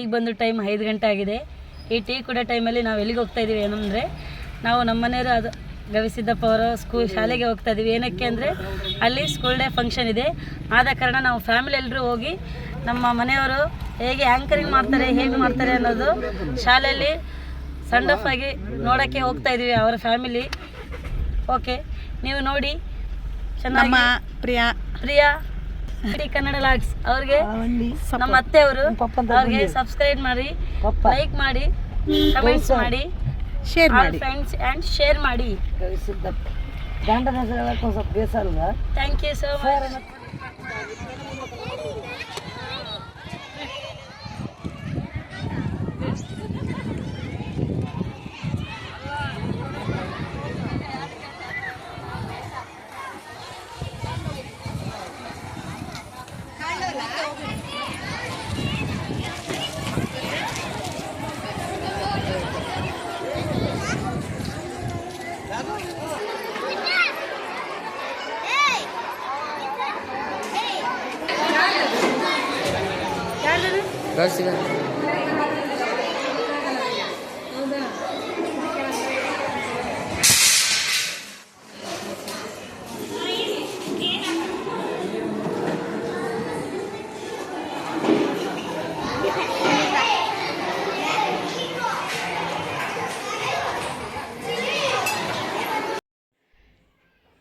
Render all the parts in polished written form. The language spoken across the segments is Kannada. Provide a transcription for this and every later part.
ಈಗ ಬಂದು ಟೈಮ್ 5 ಗಂಟೆ ಆಗಿದೆ. ಈ ಟೀ ಕುಡಿಯೋ ಟೈಮಲ್ಲಿ ನಾವು ಎಲ್ಲಿಗೆ ಹೋಗ್ತಾ ಇದ್ದೀವಿ ಏನಂದರೆ, ನಾವು ನಮ್ಮ ಮನೆಯವರು ಅದು ಗವಿಸಿದ್ದಪ್ಪ ಅವರ ಶಾಲೆಗೆ ಹೋಗ್ತಾ ಇದ್ದೀವಿ. ಏನಕ್ಕೆ ಅಂದರೆ ಅಲ್ಲಿ ಸ್ಕೂಲ್ ಡೇ ಫಂಕ್ಷನ್ ಇದೆ. ಆದ ಕಾರಣ ನಾವು ಫ್ಯಾಮಿಲಿ ಎಲ್ಲರೂ ಹೋಗಿ ನಮ್ಮ ಮನೆಯವರು ಹೇಗೆ ಆ್ಯಂಕರಿಂಗ್ ಮಾಡ್ತಾರೆ, ಹೇಗೆ ಮಾಡ್ತಾರೆ ಅನ್ನೋದು ಶಾಲೆಯಲ್ಲಿ ಸಣ್ಣ ಆಗಿ ನೋಡೋಕ್ಕೆ ಹೋಗ್ತಾ ಇದ್ದೀವಿ ಅವರ ಫ್ಯಾಮಿಲಿ. ಓಕೆ, ನೀವು ನೋಡಿ ಚೆನ್ನಾಗಿ. ಪ್ರಿಯಾ ಕನ್ನಡ ಲಾಗ್ಸ್ ಅವ್ರಿಗೆ, ನಮ್ಮ ಅತ್ತೆ ಅವರು ಅವ್ರಿಗೆ ಸಬ್ಸ್ಕ್ರೈಬ್ ಮಾಡಿ, ಲೈಕ್ ಮಾಡಿ, ಕಮೆಂಟ್ಸ್ ಮಾಡಿ, ಶೇರ್ ಮಾಡಿ, ಫ್ರೆಂಡ್ಸ್ ಆ್ಯಂಡ್ ಶೇರ್ ಮಾಡಿ. Thank you so much.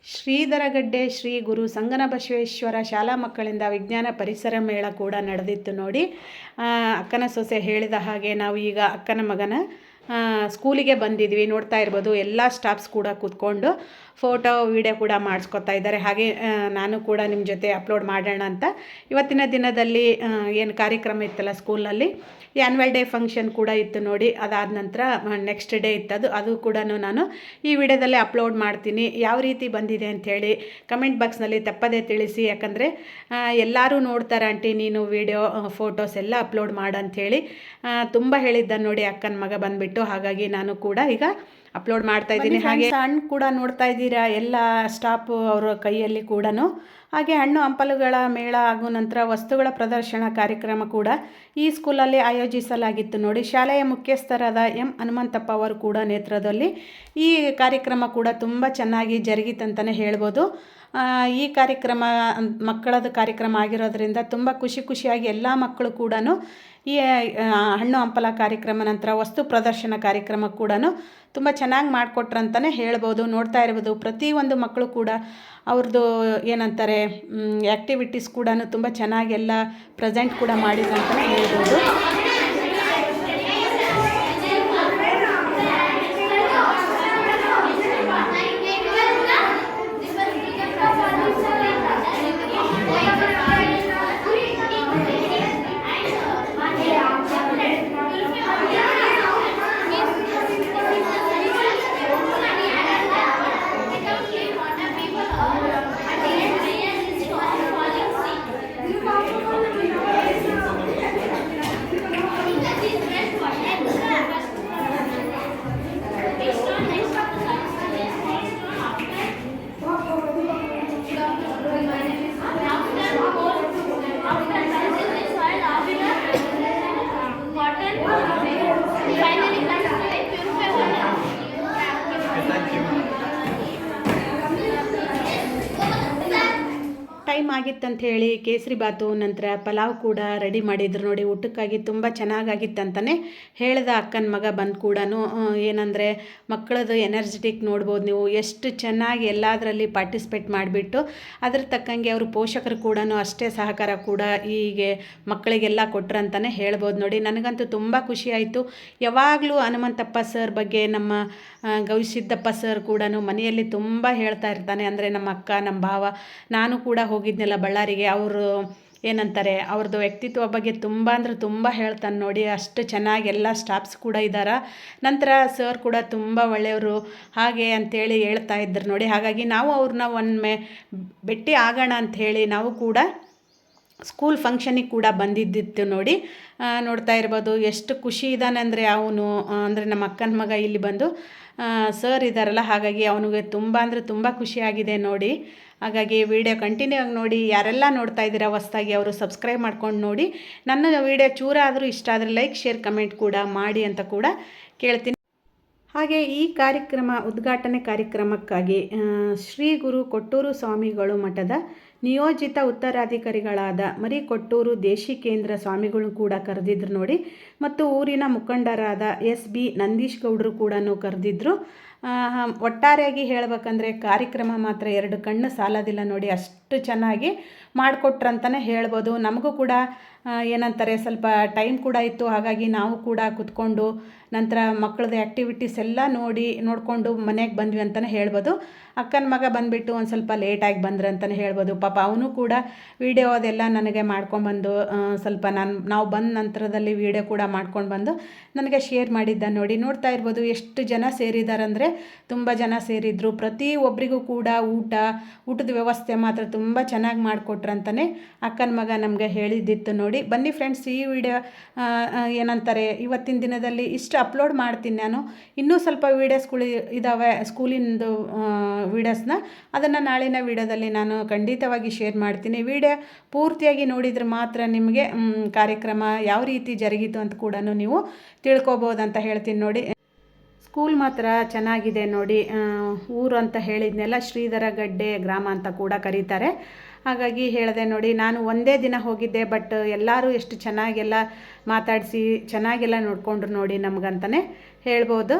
Shridharagadde Shri Guru Sanganabasaveshwara ಶಾಲಾ ಮಕ್ಕಳಿಂದ ವಿಜ್ಞಾನ ಪರಿಸರ ಮೇಳ ಕೂಡ ನಡೆದಿತ್ತು ನೋಡಿ. ಅಕ್ಕನ ಸೊಸೆ ಹೇಳಿದ ಹಾಗೆ ನಾವು ಈಗ ಅಕ್ಕನ ಮಗನ ಸ್ಕೂಲಿಗೆ ಬಂದಿದ್ವಿ. ನೋಡ್ತಾ ಇರ್ಬೋದು, ಎಲ್ಲ ಸ್ಟಾಫ್ಸ್ ಕೂಡ ಕೂತ್ಕೊಂಡು ಫೋಟೋ ವಿಡಿಯೋ ಕೂಡ ಮಾಡಿಸ್ಕೊತಾ ಇದ್ದಾರೆ. ಹಾಗೆ ನಾನು ಕೂಡ ನಿಮ್ಮ ಜೊತೆ ಅಪ್ಲೋಡ್ ಮಾಡೋಣ ಅಂತ ಇವತ್ತಿನ ದಿನದಲ್ಲಿ ಏನು ಕಾರ್ಯಕ್ರಮ ಇತ್ತಲ್ಲ ಸ್ಕೂಲ್ನಲ್ಲಿ, ಆ್ಯನ್ಯುವಲ್ ಡೇ ಫಂಕ್ಷನ್ ಕೂಡ ಇತ್ತು ನೋಡಿ. ಅದಾದ ನಂತರ ನೆಕ್ಸ್ಟ್ ಡೇ ಇತ್ತದು, ಅದು ಕೂಡ ನಾನು ಈ ವಿಡಿಯೋದಲ್ಲೇ ಅಪ್ಲೋಡ್ ಮಾಡ್ತೀನಿ. ಯಾವ ರೀತಿ ಬಂದಿದೆ ಅಂಥೇಳಿ ಕಮೆಂಟ್ ಬಾಕ್ಸ್ನಲ್ಲಿ ತಪ್ಪದೇ ತಿಳಿಸಿ. ಯಾಕಂದರೆ ಎಲ್ಲರೂ ನೋಡ್ತಾರೆ, ಆಂಟಿ ನೀನು ವಿಡಿಯೋ ಫೋಟೋಸ್ ಎಲ್ಲ ಅಪ್ಲೋಡ್ ಮಾಡಂಥೇಳಿ ತುಂಬ ಹೇಳಿದ್ದ ನೋಡಿ ಅಕ್ಕನ ಮಗ ಬಂದುಬಿಟ್ಟು. ಹಾಗಾಗಿ ನಾನು ಕೂಡ ಈಗ ಅಪ್ಲೋಡ್ ಮಾಡ್ತಾ ಇದ್ದೀನಿ. ಹಾಗೆ ಹಣ್ಣು ಕೂಡ ನೋಡ್ತಾ ಇದ್ದೀರಾ, ಎಲ್ಲ ಸ್ಟಾಫು ಅವರ ಕೈಯಲ್ಲಿ ಕೂಡ. ಹಾಗೆ ಹಣ್ಣು ಹಂಪಲುಗಳ ಮೇಳ ಹಾಗೂ ನಂತರ ವಸ್ತುಗಳ ಪ್ರದರ್ಶನ ಕಾರ್ಯಕ್ರಮ ಕೂಡ ಈ ಸ್ಕೂಲಲ್ಲಿ ಆಯೋಜಿಸಲಾಗಿತ್ತು ನೋಡಿ. ಶಾಲೆಯ ಮುಖ್ಯಸ್ಥರಾದ ಎಂ ಹನುಮಂತಪ್ಪ ಅವರು ಕೂಡ ನೇತೃತ್ವದಲ್ಲಿ ಈ ಕಾರ್ಯಕ್ರಮ ಕೂಡ ತುಂಬ ಚೆನ್ನಾಗಿ ಜರುಗಿತಂತಲೇ ಹೇಳ್ಬೋದು. ಈ ಕಾರ್ಯಕ್ರಮ ಮಕ್ಕಳದ ಕಾರ್ಯಕ್ರಮ ಆಗಿರೋದ್ರಿಂದ ತುಂಬ ಖುಷಿಯಾಗಿ ಎಲ್ಲ ಮಕ್ಕಳು ಕೂಡ ಈ ಹಣ್ಣು ಹಂಪಲ ಕಾರ್ಯಕ್ರಮ ನಂತರ ವಸ್ತು ಪ್ರದರ್ಶನ ಕಾರ್ಯಕ್ರಮ ಕೂಡ ತುಂಬ ಚೆನ್ನಾಗಿ ಮಾಡಿಕೊಟ್ರಂತಲೇ ಹೇಳ್ಬೋದು. ನೋಡ್ತಾ ಇರ್ಬೋದು, ಪ್ರತಿಯೊಂದು ಮಕ್ಕಳು ಕೂಡ ಅವ್ರದ್ದು ಏನಂತಾರೆ ಆ್ಯಕ್ಟಿವಿಟೀಸ್ ಕೂಡ ತುಂಬ ಚೆನ್ನಾಗಿ ಎಲ್ಲ ಪ್ರೆಸೆಂಟ್ ಕೂಡ ಮಾಡಿದ್ರಂತಲೇ ಹೇಳ್ಬೋದು. ಟೈಮ್ ಆಗಿತ್ತಂತ ಹೇಳಿ ಕೇಸರಿ ಬಾತು ನಂತರ ಪಲಾವ್ ಕೂಡ ರೆಡಿ ಮಾಡಿದ್ರು ನೋಡಿ. ಊಟಕ್ಕಾಗಿ ತುಂಬ ಚೆನ್ನಾಗಾಗಿತ್ತಂತಲೇ ಹೇಳ್ದ ಅಕ್ಕನ ಮಗ ಬಂದು ಕೂಡ. ಏನಂದರೆ ಮಕ್ಕಳದು ಎನರ್ಜೆಟಿಕ್ ನೋಡ್ಬೋದು ನೀವು, ಎಷ್ಟು ಚೆನ್ನಾಗಿ ಎಲ್ಲದರಲ್ಲಿ ಪಾರ್ಟಿಸಿಪೇಟ್ ಮಾಡಿಬಿಟ್ಟು ಅದ್ರ ತಕ್ಕಂಗೆ ಅವರು ಪೋಷಕರು ಕೂಡ ಅಷ್ಟೇ ಸಹಕಾರ ಕೂಡ ಹೀಗೆ ಮಕ್ಕಳಿಗೆಲ್ಲ ಕೊಟ್ರಂತಲೇ ಹೇಳ್ಬೋದು ನೋಡಿ. ನನಗಂತೂ ತುಂಬ ಖುಷಿ ಆಯಿತು. ಯಾವಾಗಲೂ ಹನುಮಂತಪ್ಪ ಸರ್ ಬಗ್ಗೆ ನಮ್ಮ ಗವಿಸಿದ್ದಪ್ಪ ಸರ್ ಕೂಡ ಮನೆಯಲ್ಲಿ ತುಂಬ ಹೇಳ್ತಾ ಇರ್ತಾನೆ. ಅಂದರೆ ನಮ್ಮ ಅಕ್ಕ, ನಮ್ಮ ಭಾವ, ನಾನು ಕೂಡ ಹೋಗಿದ್ನೆಲ್ಲ ಬಳ್ಳಾರಿಗೆ. ಅವರು ಏನಂತಾರೆ ಅವ್ರದ್ದು ವ್ಯಕ್ತಿತ್ವ ಬಗ್ಗೆ ತುಂಬ ಅಂದರೆ ತುಂಬ ಹೇಳ್ತಾನೆ ನೋಡಿ. ಅಷ್ಟು ಚೆನ್ನಾಗಿ ಎಲ್ಲ ಸ್ಟಾಫ್ಸ್ ಕೂಡ ಇದ್ದಾರೆ. ನಂತರ ಸರ್ ಕೂಡ ತುಂಬ ಒಳ್ಳೆಯವರು ಹಾಗೆ ಅಂಥೇಳಿ ಹೇಳ್ತಾ ಇದ್ರು ನೋಡಿ. ಹಾಗಾಗಿ ನಾವು ಅವ್ರನ್ನ ಒಮ್ಮೆ ಭೇಟಿ ಆಗೋಣ ಅಂಥೇಳಿ ನಾವು ಕೂಡ ಸ್ಕೂಲ್ ಫಂಕ್ಷನಿಗೆ ಕೂಡ ಬಂದಿದ್ದಿತ್ತು ನೋಡಿ. ನೋಡ್ತಾ ಇರ್ಬೋದು ಎಷ್ಟು ಖುಷಿ ಇದ್ದಾನೆ ಅಂದರೆ ಅವನು, ಅಂದರೆ ನಮ್ಮ ಅಕ್ಕನ ಮಗ ಇಲ್ಲಿ ಬಂದು ಸರ್ ಇದ್ದಾರಲ್ಲ, ಹಾಗಾಗಿ ಅವನಿಗೆ ತುಂಬ ಅಂದರೆ ತುಂಬ ಖುಷಿಯಾಗಿದೆ ನೋಡಿ. ಹಾಗಾಗಿ ವಿಡಿಯೋ ಕಂಟಿನ್ಯೂ ಆಗಿ ನೋಡಿ. ಯಾರೆಲ್ಲ ನೋಡ್ತಾ ಇದ್ದೀರಾ ಹೊಸ್ದಾಗಿ ಅವರು ಸಬ್ಸ್ಕ್ರೈಬ್ ಮಾಡ್ಕೊಂಡು ನೋಡಿ. ನನ್ನ ವಿಡಿಯೋ ಚೂರ ಆದರೂ ಇಷ್ಟ ಆದರೆ ಲೈಕ್, ಶೇರ್, ಕಮೆಂಟ್ ಕೂಡ ಮಾಡಿ ಅಂತ ಕೂಡ ಕೇಳ್ತೀನಿ. ಹಾಗೆ ಈ ಉದ್ಘಾಟನೆ ಕಾರ್ಯಕ್ರಮಕ್ಕಾಗಿ ಶ್ರೀ ಗುರು ಕೊಟ್ಟೂರು ಸ್ವಾಮಿಗಳು ಮಠದ ನಿಯೋಜಿತ ಉತ್ತರಾಧಿಕಾರಿಗಳಾದ ಮರಿಕೊಟ್ಟೂರು ದೇಶಿಕೇಂದ್ರ ಸ್ವಾಮಿಗಳು ಕೂಡ ಕರೆದಿದ್ರು ನೋಡಿ. ಮತ್ತು ಊರಿನ ಮುಖಂಡರಾದ SB ನಂದೀಶ್ ಗೌಡರು ಕೂಡ ಕರೆದಿದ್ರು. ಒಟ್ಟಾರೆಯಾಗಿ ಹೇಳಬೇಕಂದ್ರೆ ಕಾರ್ಯಕ್ರಮ ಮಾತ್ರ 2 ಕಣ್ಣು ಸಾಲೋದಿಲ್ಲ ನೋಡಿ, ಅಷ್ಟು ಚೆನ್ನಾಗಿ ಮಾಡಿಕೊಟ್ರಂತಲೇ ಹೇಳ್ಬೋದು. ನಮಗೂ ಕೂಡ ಏನಂತಾರೆ ಸ್ವಲ್ಪ ಟೈಮ್ ಕೂಡ ಇತ್ತು, ಹಾಗಾಗಿ ನಾವು ಕೂಡ ಕುತ್ಕೊಂಡು ನಂತರ ಮಕ್ಕಳದ್ದು ಆ್ಯಕ್ಟಿವಿಟೀಸ್ ಎಲ್ಲ ನೋಡಿಕೊಂಡು ಮನೆಗೆ ಬಂದ್ವಿ ಅಂತಲೇ ಹೇಳ್ಬೋದು. ಅಕ್ಕನ ಮಗ ಬಂದುಬಿಟ್ಟು ಒಂದು ಸ್ವಲ್ಪ ಲೇಟಾಗಿ ಬಂದ್ರೆ ಅಂತಲೇ ಹೇಳ್ಬೋದು. ಪಾಪ ಅವನು ಕೂಡ ವೀಡಿಯೋ ಅದೆಲ್ಲ ನನಗೆ ಮಾಡ್ಕೊಂಡ್ಬಂದು ಸ್ವಲ್ಪ ನಾವು ಬಂದ ನಂತರದಲ್ಲಿ ವೀಡಿಯೋ ಕೂಡ ಮಾಡ್ಕೊಂಡು ಬಂದು ನನಗೆ ಶೇರ್ ಮಾಡಿದ್ದ ನೋಡಿ. ನೋಡ್ತಾ ಇರ್ಬೋದು ಎಷ್ಟು ಜನ ಸೇರಿದಾರಂದರೆ ತುಂಬ ಜನ ಸೇರಿದ್ರು. ಪ್ರತಿಯೊಬ್ಬರಿಗೂ ಕೂಡ ಊಟದ ವ್ಯವಸ್ಥೆ ಮಾತ್ರ ತುಂಬ ಚೆನ್ನಾಗಿ ಮಾಡಿಕೊಟ್ರಂತಲೇ ಅಕ್ಕನ ಮಗ ನಮಗೆ ಹೇಳಿದ್ದಿತ್ತು ನೋಡಿ. ಬನ್ನಿ ಫ್ರೆಂಡ್ಸ್, ಈ ವಿಡಿಯೋ ಏನಂತಾರೆ ಇವತ್ತಿನ ದಿನದಲ್ಲಿ ಇಷ್ಟು ಅಪ್ಲೋಡ್ ಮಾಡ್ತೀನಿ ನಾನು. ಇನ್ನೂ ಸ್ವಲ್ಪ ವೀಡಿಯೋಸ್ಗಳು ಇದ್ದಾವೆ ಸ್ಕೂಲಿಂದು ವೀಡಿಯೋಸ್ನ, ಅದನ್ನು ನಾಳಿನ ವೀಡಿಯೋದಲ್ಲಿ ನಾನು ಖಂಡಿತವಾಗಿ ಶೇರ್ ಮಾಡ್ತೀನಿ. ವಿಡಿಯೋ ಪೂರ್ತಿಯಾಗಿ ನೋಡಿದರೆ ಮಾತ್ರ ನಿಮಗೆ ಕಾರ್ಯಕ್ರಮ ಯಾವ ರೀತಿ ಜರುಗಿತು ಅಂತ ಕೂಡ ನೀವು ತಿಳ್ಕೊಬೋದು ಅಂತ ಹೇಳ್ತೀನಿ ನೋಡಿ. ಸ್ಕೂಲ್ ಮಾತ್ರ ಚೆನ್ನಾಗಿದೆ ನೋಡಿ. ಊರು ಅಂತ ಹೇಳಿದ್ನೆಲ್ಲ ಶ್ರೀಧರ ಗಡ್ಡೆ ಗ್ರಾಮ ಅಂತ ಕೂಡ ಕರೀತಾರೆ. ಹಾಗಾಗಿ ಹೇಳಿದೆ ನೋಡಿ, ನಾನು ಒಂದೇ ದಿನ ಹೋಗಿದ್ದೆ, ಬಟ್ ಎಲ್ಲರೂ ಎಷ್ಟು ಚೆನ್ನಾಗೆಲ್ಲ ಮಾತಾಡಿಸಿ ಚೆನ್ನಾಗೆಲ್ಲ ನೋಡಿಕೊಂಡ್ರು ನೋಡಿ ನಮಗಂತಲೇ ಹೇಳ್ಬೋದು.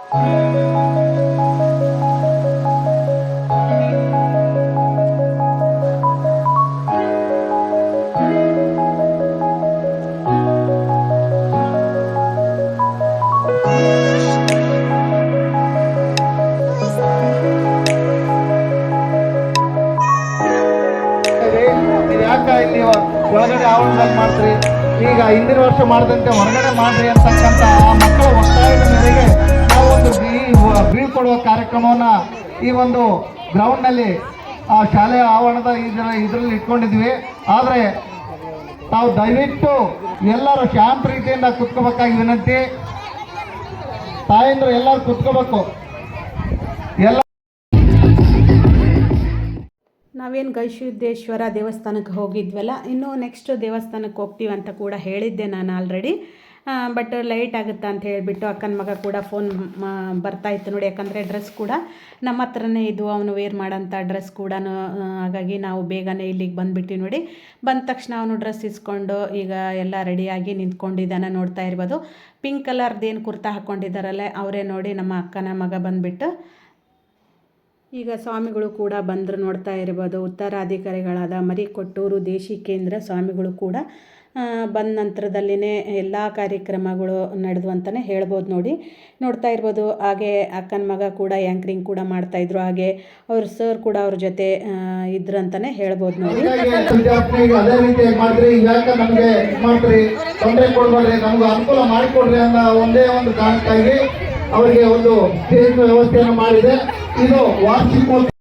ನೀವು ಯಾಕೆ ಇಲ್ಲಿ ಒಳಗಡೆ ಆವರಣದಲ್ಲಿ ಮಾಡ್ತೀರಿ, ಈಗ ಹಿಂದಿನ ವರ್ಷ ಮಾಡಿದಂತೆ ಹೊರಗಡೆ ಮಾಡ್ರಿ ಅಂತಕ್ಕಂಥ ಆ ಮಕ್ಕಳ ಒತ್ತಾಯದ ಮೇರೆಗೆ ನಾವು ಒಂದು ಬೀಳ್ಕೊಡುವ ಕಾರ್ಯಕ್ರಮವನ್ನು ಈ ಒಂದು ಗ್ರೌಂಡ್ನಲ್ಲಿ ಆ ಶಾಲೆಯ ಆವರಣದ ಇದರಲ್ಲಿ ಇಟ್ಕೊಂಡಿದ್ವಿ. ಆದರೆ ತಾವು ದಯವಿಟ್ಟು ಎಲ್ಲರೂ ಶಾಂತ ರೀತಿಯಿಂದ ಕುತ್ಕೋಬೇಕಾಗಿ ವಿನಂತಿ. ತಾಯಂದ್ರು ಎಲ್ಲರೂ ಕುತ್ಕೋಬೇಕು. ಎಲ್ಲ ನಾವೇನು ಗವಿಸಿದ್ದೇಶ್ವರ ದೇವಸ್ಥಾನಕ್ಕೆ ಹೋಗಿದ್ವಲ್ಲ, ಇನ್ನೂ ನೆಕ್ಸ್ಟ್ ದೇವಸ್ಥಾನಕ್ಕೆ ಹೋಗ್ತೀವಿ ಅಂತ ಕೂಡ ಹೇಳಿದ್ದೆ ನಾನು ಆಲ್ರೆಡಿ. ಬಟ್ ಲೈಟ್ ಆಗುತ್ತಾ ಅಂತ ಹೇಳಿಬಿಟ್ಟು ಅಕ್ಕನ ಮಗ ಕೂಡ ಫೋನ್ ಬರ್ತಾಯಿತ್ತು ನೋಡಿ. ಯಾಕಂದರೆ ಡ್ರೆಸ್ ಕೂಡ ನಮ್ಮ ಹತ್ರನೇ ಇದು, ಅವನು ವೇರ್ ಮಾಡೋಂಥ ಡ್ರೆಸ್ ಕೂಡ. ಹಾಗಾಗಿ ನಾವು ಬೇಗನೆ ಇಲ್ಲಿಗೆ ಬಂದುಬಿಟ್ಟು ನೋಡಿ. ಬಂದ ತಕ್ಷಣ ಅವನು ಡ್ರೆಸ್ ಇಸ್ಕೊಂಡು ಈಗ ಎಲ್ಲ ರೆಡಿಯಾಗಿ ನಿಂತ್ಕೊಂಡಿದ್ದಾನೆ, ನೋಡ್ತಾ ಇರ್ಬೋದು. ಪಿಂಕ್ ಕಲರ್ದೇನು ಕುರ್ತಾ ಹಾಕ್ಕೊಂಡಿದ್ದಾರಲ್ಲ ಅವರೇ ನೋಡಿ ನಮ್ಮ ಅಕ್ಕನ ಮಗ ಬಂದುಬಿಟ್ಟು. ಈಗ ಸ್ವಾಮಿಗಳು ಕೂಡ ಬಂದರು, ನೋಡ್ತಾ ಇರ್ಬೋದು. ಉತ್ತರಾಧಿಕಾರಿಗಳಾದ ಮರಿಕೊಟ್ಟೂರು ದೇಶಿಕೇಂದ್ರ ಸ್ವಾಮಿಗಳು ಕೂಡ ಬಂದ ನಂತರದಲ್ಲಿನೇ ಎಲ್ಲ ಕಾರ್ಯಕ್ರಮಗಳು ನಡೆದು ಅಂತಲೇ ಹೇಳ್ಬೋದು ನೋಡಿ. ನೋಡ್ತಾ ಇರ್ಬೋದು. ಹಾಗೆ ಅಕ್ಕನ ಮಗ ಕೂಡ ಆ್ಯಂಕರಿಂಗ್ ಕೂಡ ಮಾಡ್ತಾಯಿದ್ರು. ಹಾಗೆ ಅವ್ರ ಸರ್ ಕೂಡ ಅವ್ರ ಜೊತೆ ಇದ್ರು ಅಂತಲೇ ಹೇಳ್ಬೋದು ನೋಡಿ. ಅದೇ ರೀತಿಯಾಗಿ ಮಾಡಿದ್ರಿ, ಯಾಕೆ ನಮಗೆ ಮಾಡ್ತೀರಿ, ತೊಂದರೆ ಕೊಡ್ಬೇಡ್ರಿ, ನಮ್ಗೆ ಅನುಕೂಲ ಮಾಡಿಕೊಡ್ರಿ ಅನ್ನೋ ಒಂದೇ ಒಂದು ಕಾರಣಕ್ಕಾಗಿ ಅವರಿಗೆ ಒಂದು ಸ್ಟೇಜ್ ವ್ಯವಸ್ಥೆಯನ್ನು ಮಾಡಿದೆ. ಇದು ವಾರ್ಷಿಕೋತ್ಸವ.